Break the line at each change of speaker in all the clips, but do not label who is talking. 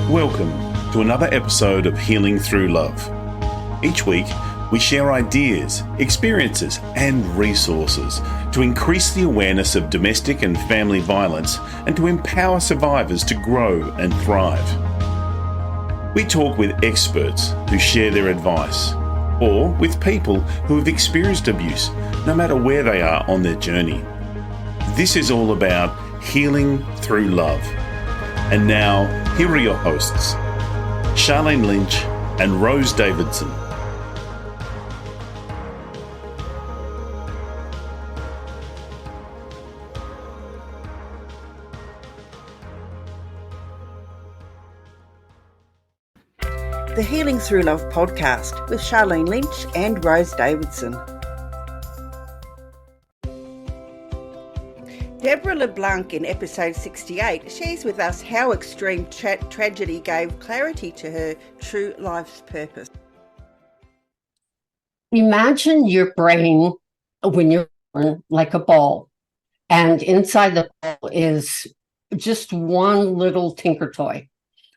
Welcome to another episode of Healing Through Love. Each week, we share ideas, experiences, and resources to increase the awareness of domestic and family violence and to empower survivors to grow and thrive. We talk with experts who share their advice, or with people who have experienced abuse, no matter where they are on their journey. This is all about healing through love. And now, here are your hosts, Sharlene Lynch and Rose Davidson.
The Healing Through Love podcast with Sharlene Lynch and Rose Davidson. Deborah LeBlanc in episode 68 shares with us how extreme tragedy gave clarity to her true life's purpose.
Imagine your brain when you're born like a ball, and inside the ball is just one little tinker toy.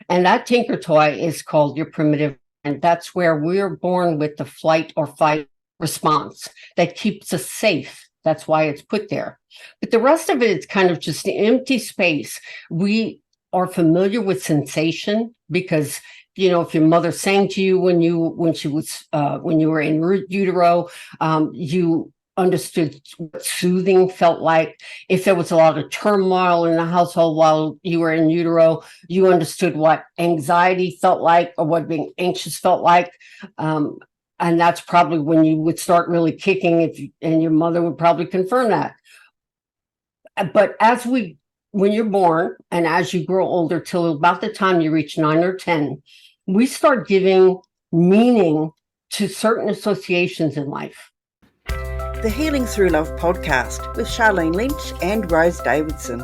And that tinker toy is called your primitive brain. That's where we're born with the flight or fight response that keeps us safe. That's why it's put there. But the rest of it is kind of just the empty space. We are familiar with sensation because, if your mother sang to you when you were in utero, you understood what soothing felt like. If there was a lot of turmoil in the household while you were in utero, you understood what anxiety felt like or what being anxious felt like. And that's probably when you would start really kicking, and your mother would probably confirm that. But when you're born and as you grow older, till about the time you reach 9 or 10, we start giving meaning to certain associations in life.
The Healing Through Love podcast with Sharlene Lynch and Rose Davidson.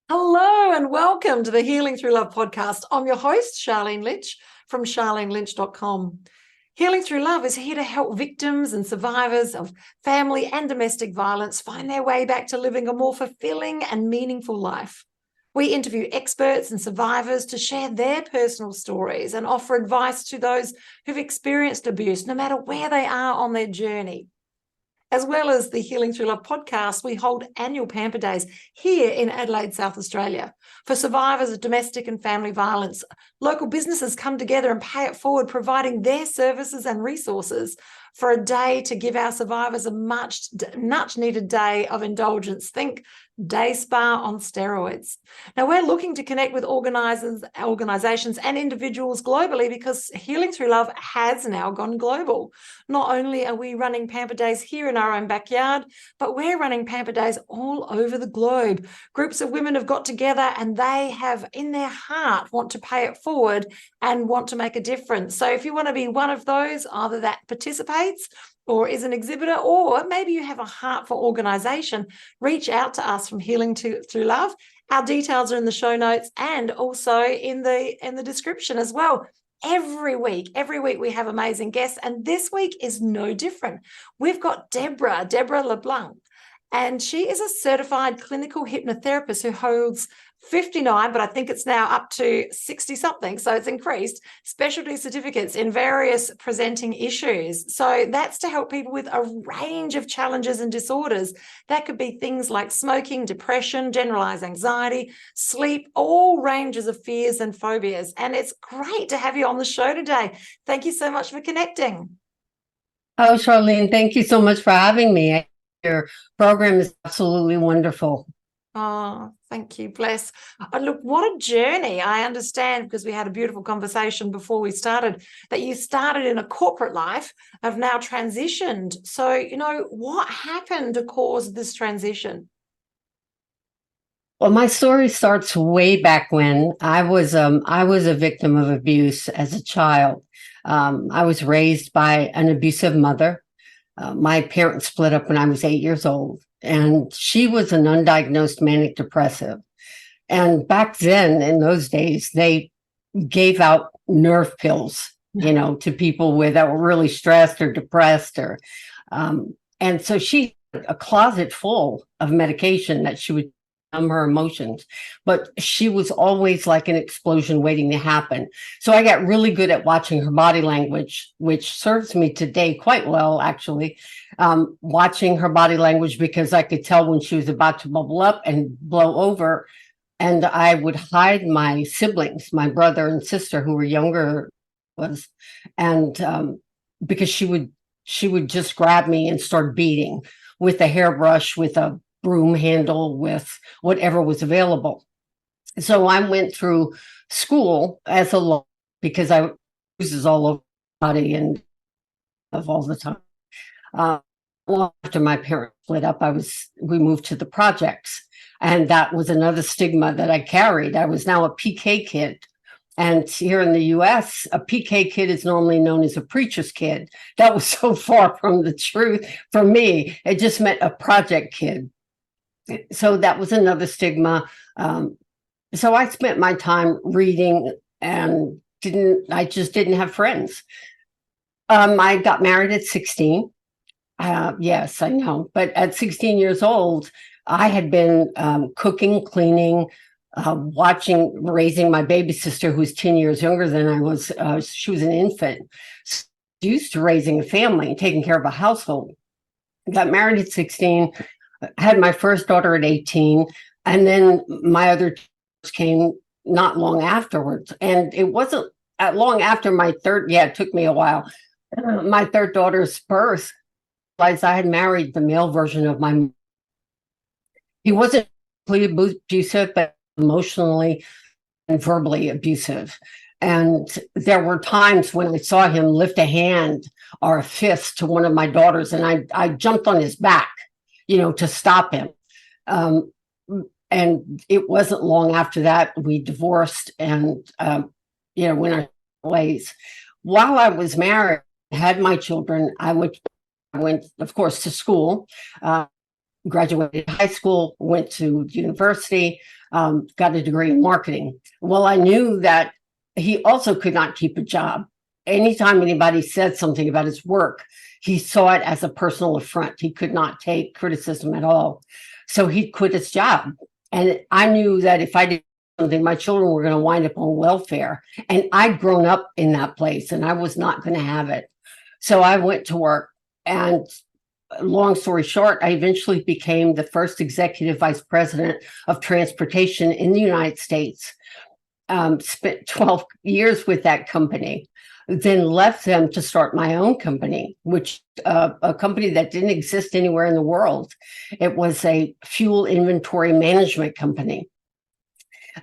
Hello and welcome to the Healing Through Love podcast. I'm your host, Sharlene Lynch from charlenelynch.com. Healing Through Love is here to help victims and survivors of family and domestic violence find their way back to living a more fulfilling and meaningful life. We interview experts and survivors to share their personal stories and offer advice to those who've experienced abuse, no matter where they are on their journey. As well as the Healing Through Love podcast, we hold annual Pamper Days here in Adelaide, South Australia. For survivors of domestic and family violence, local businesses come together and pay it forward, providing their services and resources for a day to give our survivors a much needed day of indulgence. Think day spa on steroids. Now, we're looking to connect with organisations and individuals globally because Healing Through Love has now gone global. Not only are we running Pamper Days here in our own backyard, but we're running Pamper Days all over the globe. Groups of women have got together and they have in their heart want to pay it forward and want to make a difference. So if you want to be one of those, either that participates or is an exhibitor, or maybe you have a heart for organisation, reach out to us from Healing Through Love. Our details are in the show notes and also in the description as well. Every week we have amazing guests, and this week is no different. We've got Deborah LeBlanc, and she is a certified clinical hypnotherapist who holds 59, but I think it's now up to 60 something, so it's increased, specialty certificates in various presenting issues. So that's to help people with a range of challenges and disorders. That could be things like smoking, depression, generalized anxiety, sleep, all ranges of fears and phobias. And it's great to have you on the show today. Thank you so much for connecting.
Oh, Sharlene, thank you so much for having me. Your program is absolutely wonderful.
Oh, thank you. Bless. Look, what a journey. I understand, because we had a beautiful conversation before we started, that you started in a corporate life, have now transitioned. So, what happened to cause this transition?
Well, my story starts way back when I was a victim of abuse as a child. I was raised by an abusive mother. My parents split up when I was 8 years old. And she was an undiagnosed manic depressive. And back then, in those days, they gave out nerve pills, to people that were really stressed or depressed, and so she had a closet full of medication that she would her emotions, but she was always like an explosion waiting to happen. So I got really good at watching her body language, which serves me today quite well, actually. Watching her body language, because I could tell when she was about to bubble up and blow over. And I would hide my siblings, my brother and sister who were younger, and because she would just grab me and start beating with a hairbrush, with a broom handle, with whatever was available. So I went through school as a law, because I bruises all over my body and of all the time. Well, after my parents split up, we moved to the projects, and that was another stigma that I carried. I was now a PK kid. And here in the US, a PK kid is normally known as a preacher's kid. That was so far from the truth for me. It just meant a project kid. So that was another stigma. So I spent my time reading and I just didn't have friends. I got married at 16. Yes, I know. But at 16 years old, I had been cooking, cleaning, raising my baby sister, who's 10 years younger than I was. She was an infant. So used to raising a family and taking care of a household. Got married at 16, had my first daughter at 18, and then my other daughters came not long afterwards. And it wasn't long after my third, it took me a while. My third daughter's birth, I had married the male version of my. He wasn't completely abusive, but emotionally and verbally abusive. And there were times when I saw him lift a hand or a fist to one of my daughters, and I jumped on his back, to stop him. And it wasn't long after that we divorced and, went our ways. While I was married, had my children, I went, of course, to school, graduated high school, went to university, got a degree in marketing. Well, I knew that he also could not keep a job. Anytime anybody said something about his work, he saw it as a personal affront. He could not take criticism at all. So he quit his job. And I knew that if I did something, my children were going to wind up on welfare. And I'd grown up in that place and I was not going to have it. So I went to work, and long story short, I eventually became the first executive vice president of transportation in the United States. Spent 12 years with that company, then left them to start my own company, which a company that didn't exist anywhere in the world. It was a fuel inventory management company.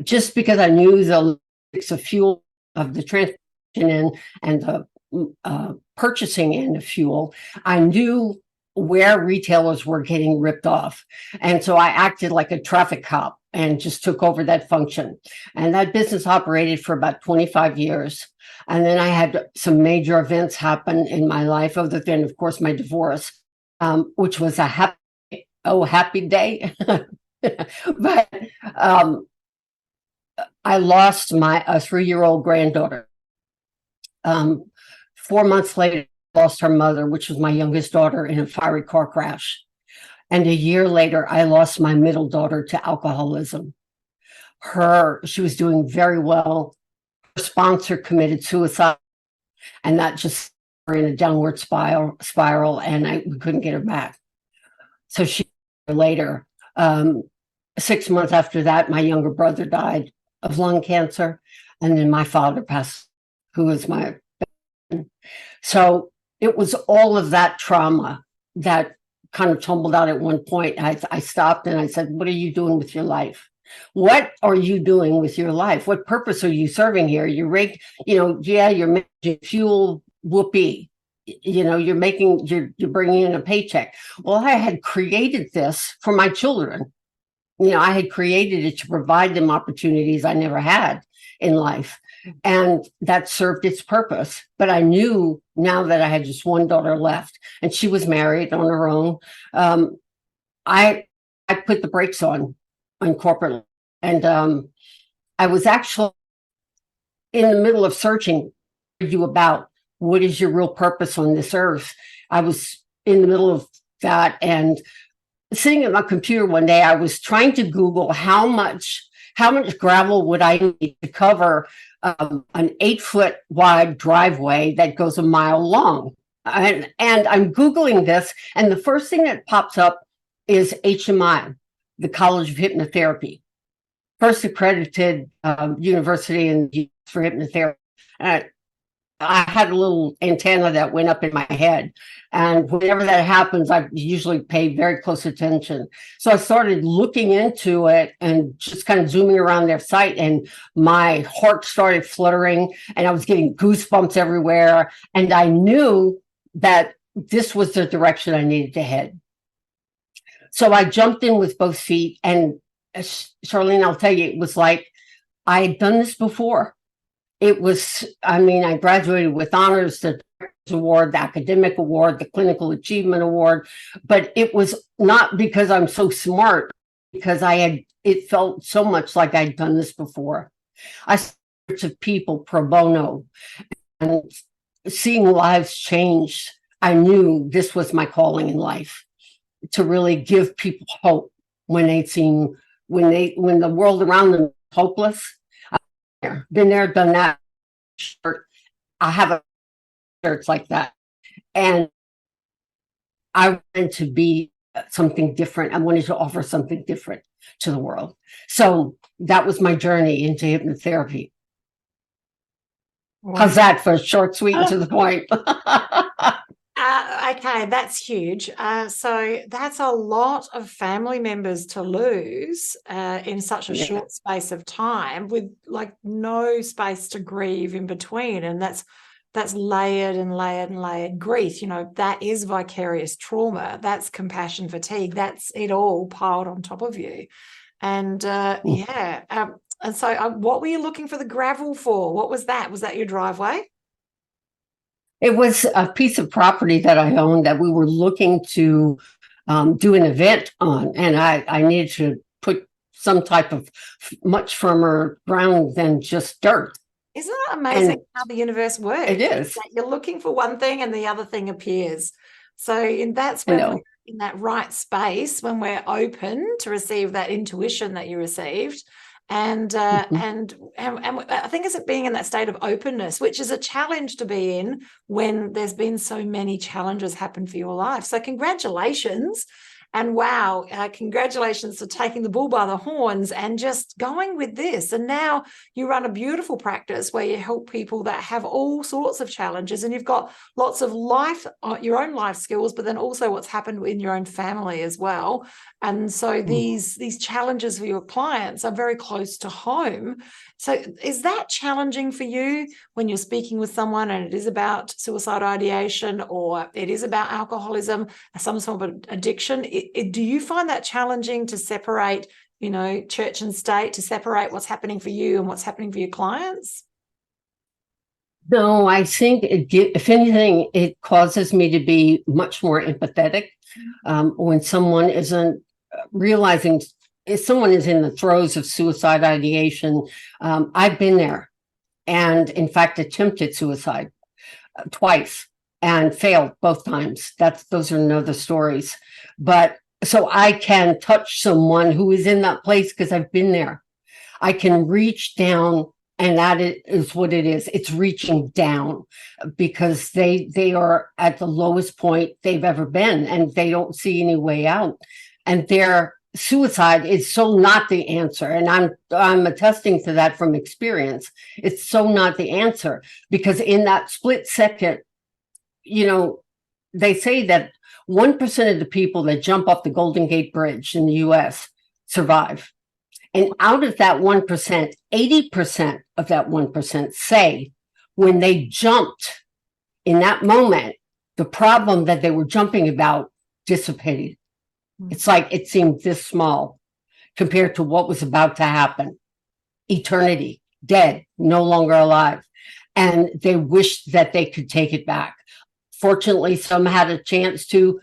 Just because I knew the lyrics of fuel, of the transportation end and the purchasing end of fuel, I knew where retailers were getting ripped off. And so I acted like a traffic cop and just took over that function. And that business operated for about 25 years. And then I had some major events happen in my life, other than, of course, my divorce, which was a happy day. But I lost my 3-year-old granddaughter. 4 months later, I lost her mother, which was my youngest daughter, in a fiery car crash. And a year later, I lost my middle daughter to alcoholism. She was doing very well. Her sponsor committed suicide, and that just put her in a downward spiral, and we couldn't get her back. So later, 6 months after that, my younger brother died of lung cancer, and then my father passed, who was my best. So it was all of that trauma that kind of tumbled out at one point. I stopped and I said, what are you doing with your life? What are you doing with your life? What purpose are you serving here? You're making fuel, whoopee. You're bringing in a paycheck. Well, I had created this for my children. I had created it to provide them opportunities I never had in life. And that served its purpose. But I knew now that I had just one daughter left and she was married on her own. I put the brakes on corporate. And I was actually in the middle of searching about what is your real purpose on this earth. I was in the middle of that, and sitting at my computer one day, I was trying to Google how much gravel would I need to cover an 8-foot wide driveway that goes a mile long. And I'm Googling this, and the first thing that pops up is HMI, the College of Hypnotherapy, first accredited university for hypnotherapy. I had a little antenna that went up in my head. And whenever that happens, I usually pay very close attention. So I started looking into it and just kind of zooming around their site, and my heart started fluttering and I was getting goosebumps everywhere. And I knew that this was the direction I needed to head. So I jumped in with both feet. And Sharlene, I'll tell you, it was like I had done this before. It was, I graduated with honors, the award, the academic award, the clinical achievement award, but it was not because I'm so smart, because it felt so much like I'd done this before. I spoke to people pro bono, and seeing lives change, I knew this was my calling in life, to really give people hope when the world around them is hopeless. Been there, done that. I have a church like that, and I wanted to be something different. I wanted to offer something different to the world. So that was my journey into hypnotherapy.
Wow.
How's that for short, sweet, and to the point?
Okay, that's huge. So that's a lot of family members to lose in such a short space of time, with like no space to grieve in between. And that's layered and layered and layered grief. That is vicarious trauma. That's compassion fatigue. That's it all piled on top of you. And and so what were you looking for the gravel for? What was that? Was that your driveway?
It was a piece of property that I owned that we were looking to do an event on, and I needed to put some type of much firmer ground than just dirt.
Isn't it amazing how the universe works?
It is.
You're looking for one thing and the other thing appears. So that's when we're in that right space, when we're open to receive that intuition that you received. And I think it's being in that state of openness, which is a challenge to be in when there's been so many challenges happen for your life. So congratulations. And wow, congratulations for taking the bull by the horns and just going with this. And now you run a beautiful practice where you help people that have all sorts of challenges, and you've got lots of your own life skills, but then also what's happened in your own family as well. And so these challenges for your clients are very close to home. So is that challenging for you when you're speaking with someone and it is about suicide ideation, or it is about alcoholism, some sort of addiction? Do you find that challenging to separate, church and state, to separate what's happening for you and what's happening for your clients?
No, I think if anything, it causes me to be much more empathetic when someone isn't realizing. If someone is in the throes of suicide ideation, I've been there, and in fact attempted suicide twice and failed both times. Those are another stories. But so I can touch someone who is in that place because I've been there. I can reach down, and that is what it is. It's reaching down because they are at the lowest point they've ever been, and they don't see any way out. And their suicide is so not the answer. And I'm attesting to that from experience. It's so not the answer, because in that split second, they say that 1% of the people that jump off the Golden Gate Bridge in the US survive. And out of that 1%, 80% of that 1% say when they jumped in that moment, the problem that they were jumping about dissipated. It's like it seemed this small compared to what was about to happen. Eternity, dead, no longer alive. And they wished that they could take it back. Fortunately, some had a chance to.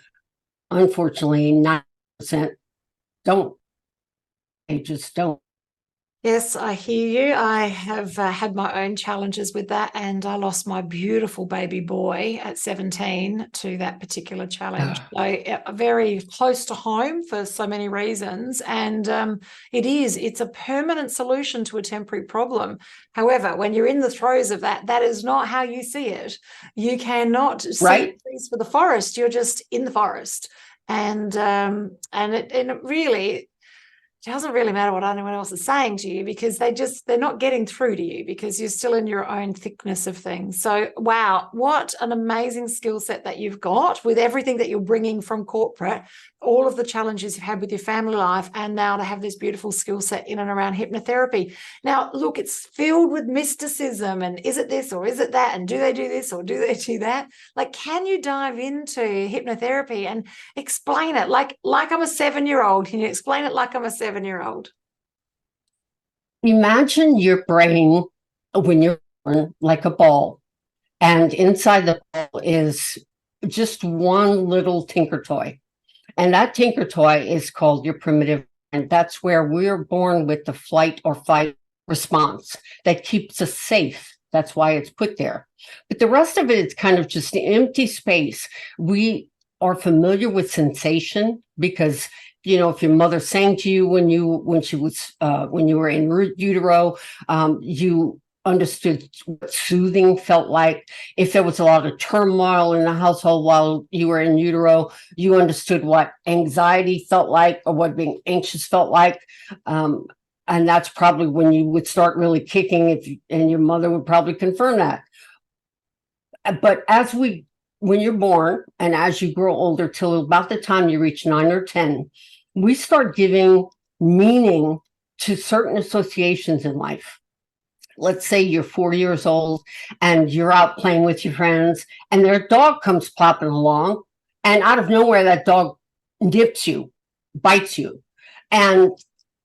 Unfortunately, 9% don't. They just don't.
Yes, I hear you. I have had my own challenges with that, and I lost my beautiful baby boy at 17 to that particular challenge. So very close to home for so many reasons, and it's a permanent solution to a temporary problem. However, when you're in the throes of that, that is not how you see it. You cannot see trees for the forest. You're just in the forest, and it really. It doesn't really matter what anyone else is saying to you, because they're not getting through to you because you're still in your own thickness of things. So, wow, what an amazing skill set that you've got with everything that you're bringing from corporate, all of the challenges you've had with your family life, and now to have this beautiful skill set in and around hypnotherapy. Now, look, it's filled with mysticism, and is it this or is it that? And do they do this or do they do that? Like, can you dive into hypnotherapy and explain it like I'm a 7-year-old? Can you explain it like I'm a 7-year-old?
Imagine your brain when you're born like a ball, and inside the ball is just one little tinker toy. And that tinker toy is called your primitive mind. That's where we're born with the flight or fight response that keeps us safe. That's why it's put there. But the rest of it is kind of just an empty space. We are familiar with sensation because, you know, if your mother sang to you when you were in utero, you understood what soothing felt like. If there was a lot of turmoil in the household while you were in utero, you understood what anxiety felt like or what being anxious felt like. And that's probably when you would start really kicking, and your mother would probably confirm that. But when you're born and as you grow older till about the time you reach 9 or 10, we start giving meaning to certain associations in life. Let's say you're 4 years old and you're out playing with your friends and their dog comes plopping along, and out of nowhere, that dog nips you, bites you, and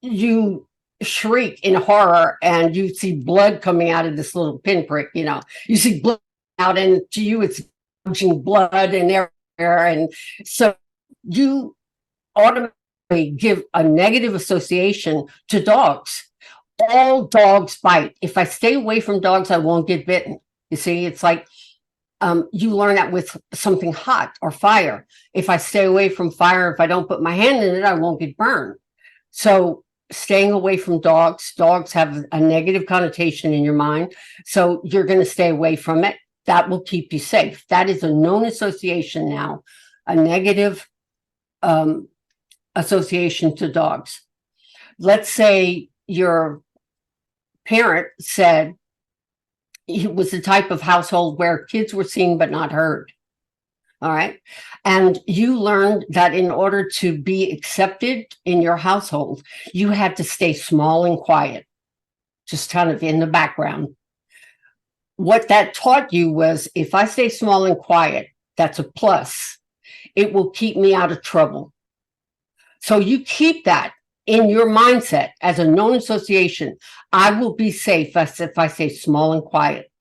you shriek in horror, and you see blood coming out of this little pinprick. You know, you see blood out, and to you, it's blood and everywhere. And so you automatically give a negative association to dogs. All dogs bite. If I stay away from dogs, I won't get bitten. You see, it's like you learn that with something hot or fire. If I stay away from fire, if I don't put my hand in it, I won't get burned. So staying away from dogs have a negative connotation in your mind. So you're going to stay away from it. That will keep you safe. That is a known association now, a negative association to dogs. Let's say your parent said it was the type of household where kids were seen but not heard. All right. And you learned that in order to be accepted in your household, you had to stay small and quiet, just kind of in the background. What that taught you was, if I stay small and quiet, that's a plus. It will keep me out of trouble. So you keep that in your mindset as a known association. I will be safe if I stay small and quiet.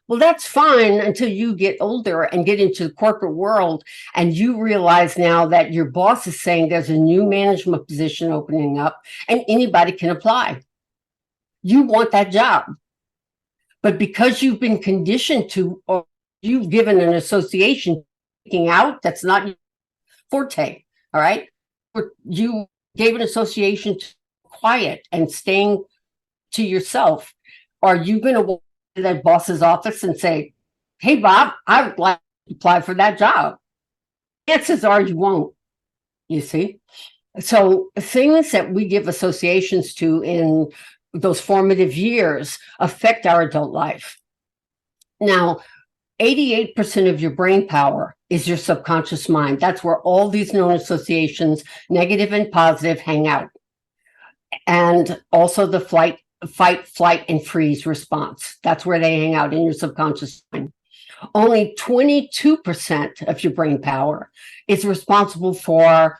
Well, that's fine until you get older and get into the corporate world, and you realize now that your boss is saying there's a new management position opening up and anybody can apply. You want that job. But because you've been conditioned to, or you've given an association speaking out, that's not your forte, all right? You gave an association to quiet and staying to yourself. Are you going to walk to that boss's office and say, hey, Bob, I would like to apply for that job? Chances are you won't, you see? So things that we give associations to in those formative years affect our adult life. Now, 88% of your brain power is your subconscious mind. That's where all these known associations, negative and positive, hang out. And also the fight, flight, and freeze response. That's where they hang out, in your subconscious mind. Only 22% of your brain power is responsible for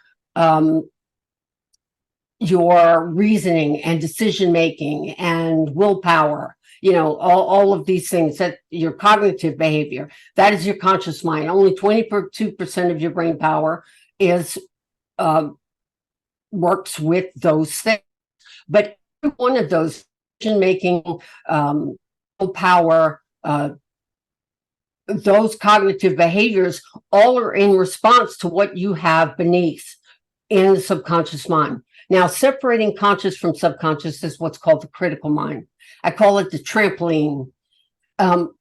your reasoning and decision making and willpower, you know, all of these things, that your cognitive behavior, that is your conscious mind. Only 22% of your brain power is works with those things. But one of those decision-making, power, those cognitive behaviors all are in response to what you have beneath in the subconscious mind. Now, separating conscious from subconscious is what's called the critical mind. I call it the trampoline.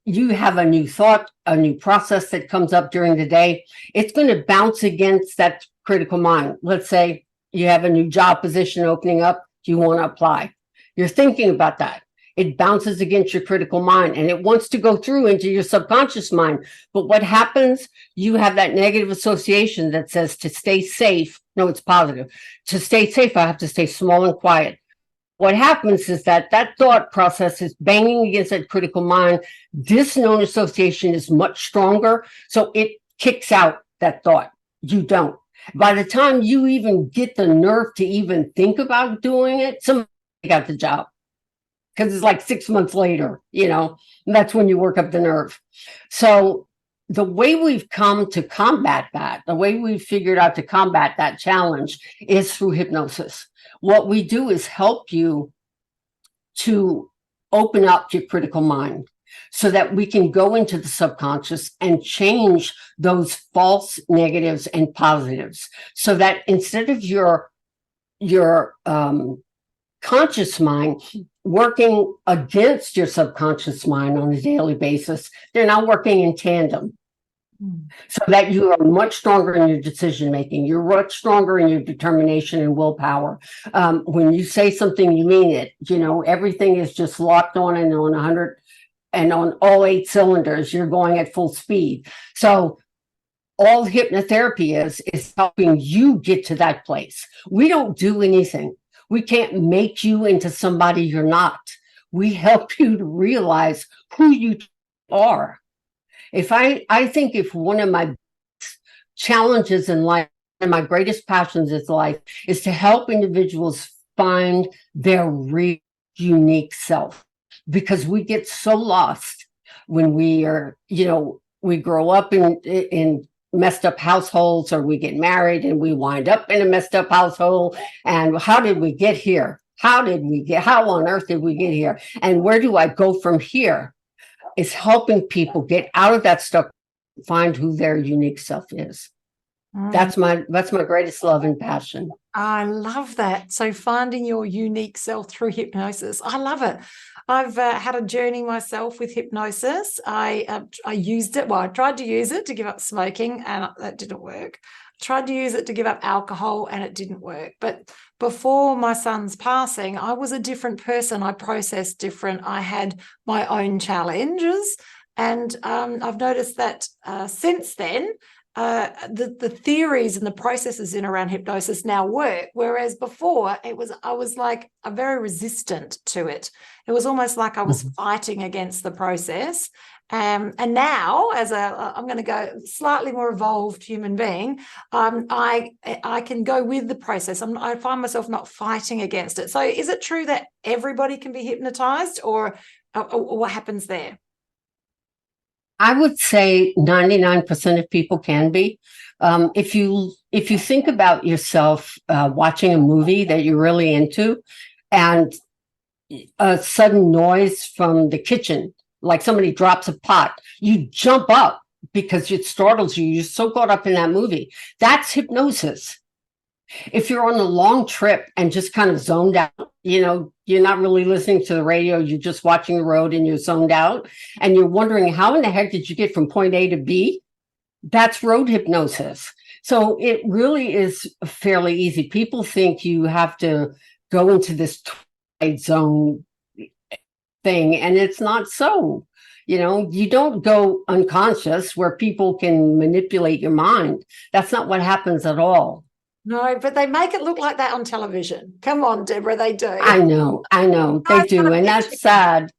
You have a new thought, a new process that comes up during the day. It's going to bounce against that critical mind. Let's say you have a new job position opening up. You want to apply. You're thinking about that. It bounces against your critical mind and it wants to go through into your subconscious mind. But what happens? You have that negative association that says to stay safe. No, it's positive. To stay safe, I have to stay small and quiet. What happens is that thought process is banging against that critical mind. This known association is much stronger. So it kicks out that thought. You don't. By the time you even get the nerve to even think about doing it, somebody got the job. Because it's like 6 months later, and that's when you work up the nerve. So the way we've come to combat that, the way we've figured out to combat that challenge is through hypnosis. What we do is help you to open up your critical mind so that we can go into the subconscious and change those false negatives and positives. So that instead of your conscious mind working against your subconscious mind on a daily basis, they're now working in tandem. So that you are much stronger in your decision making. You're much stronger in your determination and willpower. When you say something, you mean it. Everything is just locked on and on 100 and on all 8 cylinders. You're going at full speed. So all hypnotherapy is helping you get to that place. We don't do anything. We can't make you into somebody you're not. We help you to realize who you are. I think if one of my challenges in life and my greatest passions in life is to help individuals find their real unique self, because we get so lost when we are, we grow up in messed up households, or we get married and we wind up in a messed up household. And how did we get here? How on earth did we get here? And where do I go from here? It's helping people get out of that stuff, find who their unique self is. That's my greatest love and passion.
I love that. So finding your unique self through hypnosis. I love it. I've had a journey myself with hypnosis. I used it. Well, I tried to use it to give up smoking, and that didn't work. I tried to use it to give up alcohol, and it didn't work. But before my son's passing, I was a different person. I processed different. I had my own challenges. And I've noticed that since then, the theories and the processes in around hypnosis now work, whereas before I was like very resistant to it. It was almost like I was fighting against the process. And now, as I'm going to go slightly more evolved human being, I can go with the process. I find myself not fighting against it. So, is it true that everybody can be hypnotized, or what happens there?
I would say 99% of people can be. If you think about yourself watching a movie that you're really into, and a sudden noise from the kitchen, like somebody drops a pot, you jump up because it startles you. You're so caught up in that movie. That's hypnosis. If you're on a long trip and just kind of zoned out, you're not really listening to the radio, you're just watching the road and you're zoned out and you're wondering how in the heck did you get from point A to B? That's road hypnosis. So it really is fairly easy. People think you have to go into this twilight zone thing, and it's not so. You don't go unconscious where people can manipulate your mind. That's not what happens at all.
No, but they make it look like that on television. Come on, Deborah, they do.
I know, they do, and that's sad.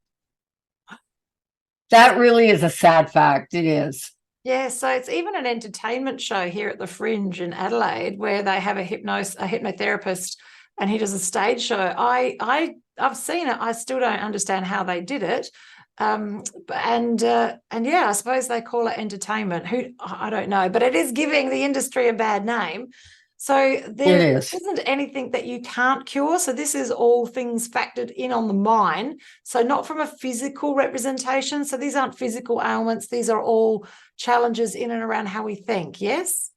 That really is a sad fact. It is.
Yeah, so it's even an entertainment show here at the Fringe in Adelaide where they have a hypnotherapist, and he does a stage show. I've seen it. I still don't understand how they did it. And yeah, I suppose they call it entertainment. I don't know, but it is giving the industry a bad name. So there
It is.
isn't anything that you can't cure. So this is all things factored in on the mind. So not from a physical representation. So these aren't physical ailments. These are all challenges in and around how we think. Yes?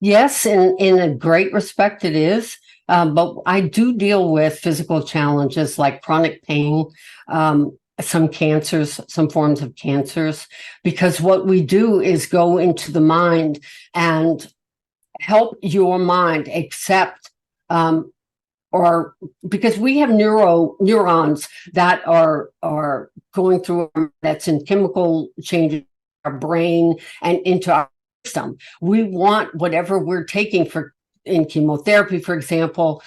Yes, in a great respect it is. But I do deal with physical challenges like chronic pain, some cancers, some forms of cancers, because what we do is go into the mind and help your mind accept, or because we have neurons that are going through, that's in chemical changes in our brain and into our system. We want whatever we're taking in chemotherapy, for example,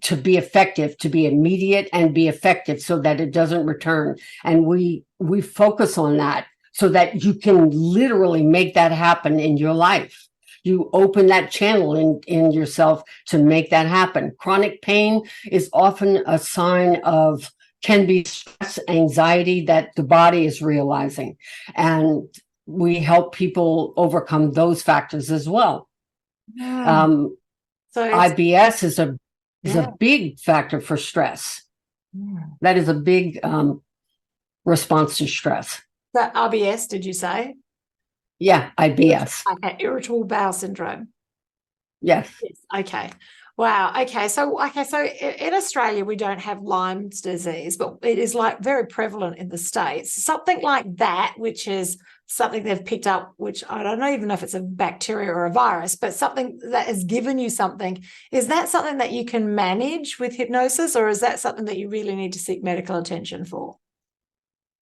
to be effective, to be immediate and be effective so that it doesn't return. And we focus on that so that you can literally make that happen in your life. You open that channel in yourself to make that happen. Chronic pain is often a sign of, can be stress, anxiety that the body is realizing. And we help people overcome those factors as well.
So
IBS is a big factor for stress. That is a big response to stress.
that RBS, did you say?
Yeah, IBS.
Okay, irritable bowel syndrome.
Yes.
Yes. Okay. Wow. Okay. So in Australia, we don't have Lyme's disease, but it is like very prevalent in the States. Something like that, which is something they've picked up, which I don't even know if it's a bacteria or a virus, but something that has given you something. Is that something that you can manage with hypnosis, or is that something that you really need to seek medical attention for?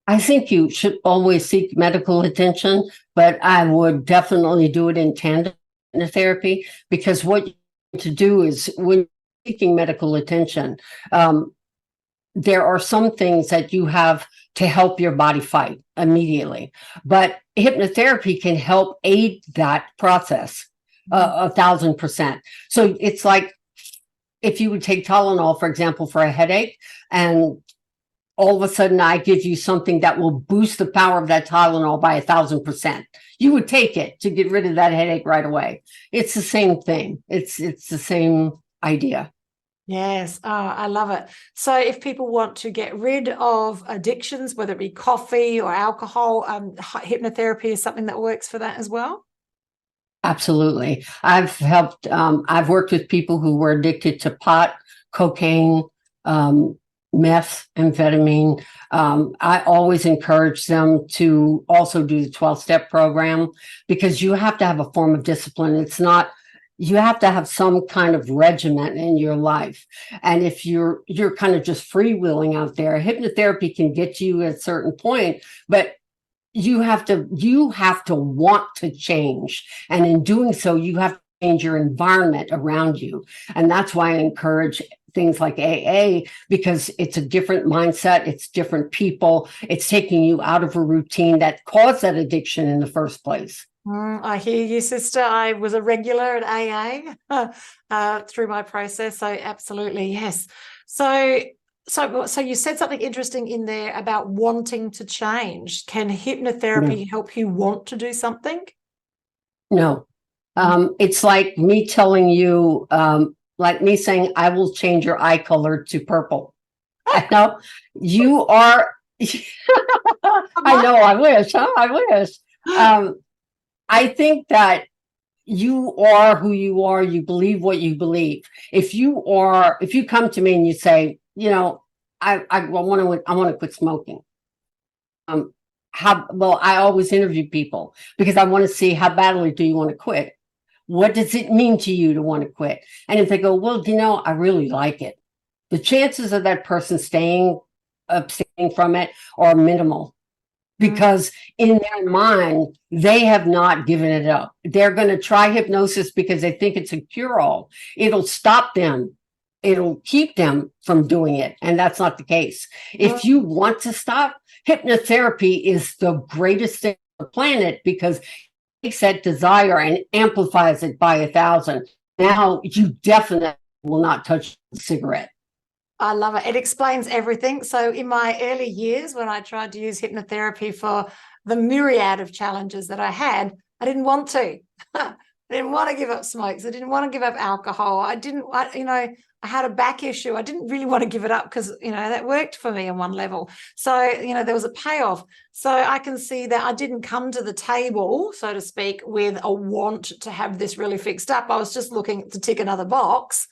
I think you should always seek medical attention, but I would definitely do it in tandem with therapy, because what you need to do is, when you're seeking medical attention, there are some things that you have to help your body fight immediately, but hypnotherapy can help aid that process 1,000%. So it's like if you would take Tylenol, for example, for a headache, and all of a sudden I give you something that will boost the power of that Tylenol by 1,000%. You would take it to get rid of that headache right away. It's the same thing. It's the same idea.
Yes. Oh, I love it. So if people want to get rid of addictions, whether it be coffee or alcohol, hypnotherapy is something that works for that as well?
Absolutely. I've worked with people who were addicted to pot, cocaine, meth, amphetamine. I always encourage them to also do the 12-step program, because you have to have a form of discipline. You have to have some kind of regimen in your life. And if you're kind of just freewheeling out there, hypnotherapy can get you at a certain point, but you have to want to change. And in doing so, you have to change your environment around you. And that's why I encourage things like AA, because it's a different mindset, it's different people, it's taking you out of a routine that caused that addiction in the first place.
I hear you, sister. I was a regular at AA through my process. So absolutely, yes. So you said something interesting in there about wanting to change. Can hypnotherapy help you want to do something?
No. It's like me telling you, like me saying, I will change your eye color to purple. I know you are. I know. I wish. Huh? I wish. I think that you are who you are. You believe what you believe. If you come to me and you say, I want to quit smoking. I always interview people, because I want to see, how badly do you want to quit? What does it mean to you to want to quit? And if they go, well, I really like it, the chances of that person abstaining from it are minimal, because in their mind, they have not given it up. They're going to try hypnosis because they think it's a cure-all. It'll stop them. It'll keep them from doing it. And that's not the case. If you want to stop, hypnotherapy is the greatest thing on the planet, because takes that desire and amplifies it by 1,000. Now you definitely will not touch the cigarette.
I love it. It explains everything. So in my early years, when I tried to use hypnotherapy for the myriad of challenges that I had, I didn't want to. I didn't want to give up smokes. I didn't want to give up alcohol. I had a back issue. I didn't really want to give it up because, that worked for me on one level. So, there was a payoff. So I can see that I didn't come to the table, so to speak, with a want to have this really fixed up. I was just looking to tick another box.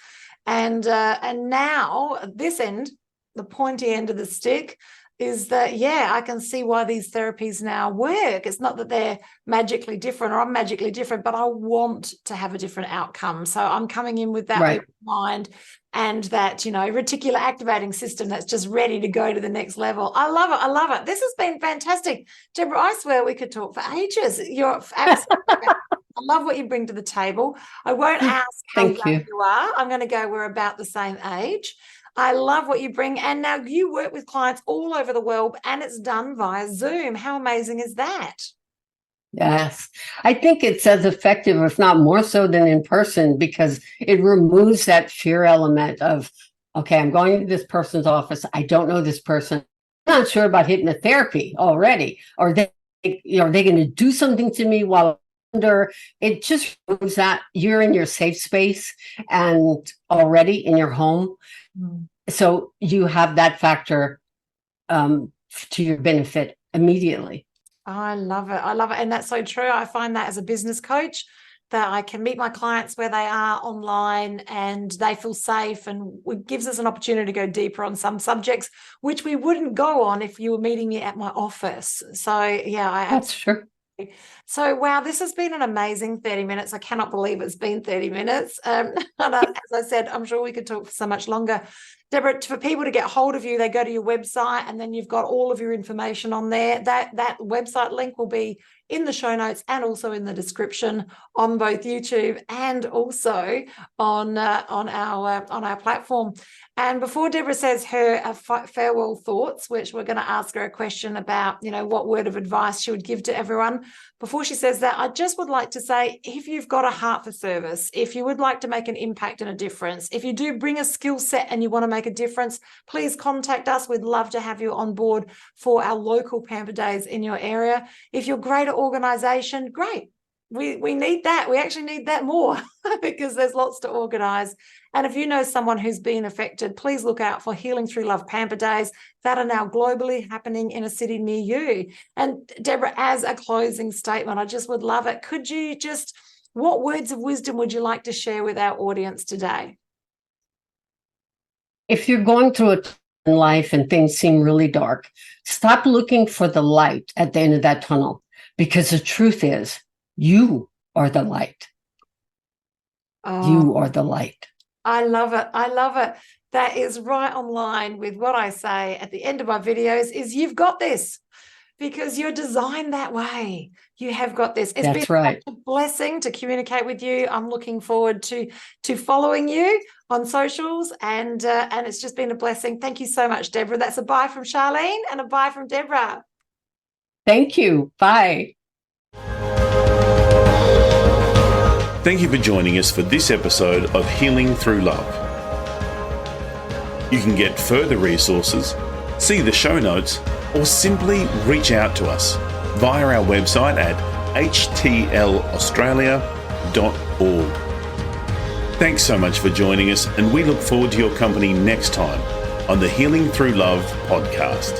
And now at this end, the pointy end of the stick, is that, I can see why these therapies now work. It's not that they're magically different or I'm magically different, but I want to have a different outcome. So I'm coming in with that open mind and that, reticular activating system that's just ready to go to the next level. I love it. I love it. This has been fantastic. Deborah, I swear we could talk for ages. You're absolutely I love what you bring to the table. I won't ask how young you are. I'm going to go, we're about the same age. I love what you bring. And now you work with clients all over the world and it's done via Zoom. How amazing is that?
Yes. I think it's as effective, if not more so than in person, because it removes that fear element of, okay, I'm going to this person's office. I don't know this person. I'm not sure about hypnotherapy already. Are they going to do something to me while I'm under? It just removes that. You're in your safe space and already in your home. So you have that factor to your benefit immediately.
I love it. I love it. And that's so true. I find that as a business coach that I can meet my clients where they are online and they feel safe, and it gives us an opportunity to go deeper on some subjects, which we wouldn't go on if you were meeting me at my office. So
That's true.
So, wow, this has been an amazing 30 minutes. I cannot believe it's been 30 minutes. And as I said, I'm sure we could talk for so much longer. Deborah, for people to get hold of you, they go to your website and then you've got all of your information on there. That website link will be in the show notes and also in the description on both YouTube and also on our platform. And before Deborah says her farewell thoughts, which we're going to ask her a question about, what word of advice she would give to everyone. Before she says that, I just would like to say, if you've got a heart for service, if you would like to make an impact and a difference, if you do bring a skill set and you want to make a difference, please contact us. We'd love to have you on board for our local Pamper Days in your area. If you're a greater organisation, great. We need that. We actually need that more because there's lots to organise. And if you know someone who's been affected, please look out for Healing Through Love Pamper Days that are now globally happening in a city near you. And Deborah, as a closing statement, I just would love it. Could you what words of wisdom would you like to share with our audience today?
If you're going through a time in life and things seem really dark, stop looking for the light at the end of that tunnel, because the truth is, you are the light. You are the light.
I love it. I love it. That is right on line with what I say at the end of my videos is you've got this because you're designed that way. You have got this. It's been such a blessing to communicate with you. I'm looking forward to following you on socials and it's just been a blessing. Thank you so much, Deborah. That's a bye from Sharlene and a bye from Deborah.
Thank you. Bye.
Thank you for joining us for this episode of Healing Through Love. You can get further resources, see the show notes, or simply reach out to us via our website at htlaustralia.org. Thanks so much for joining us, and we look forward to your company next time on the Healing Through Love podcast.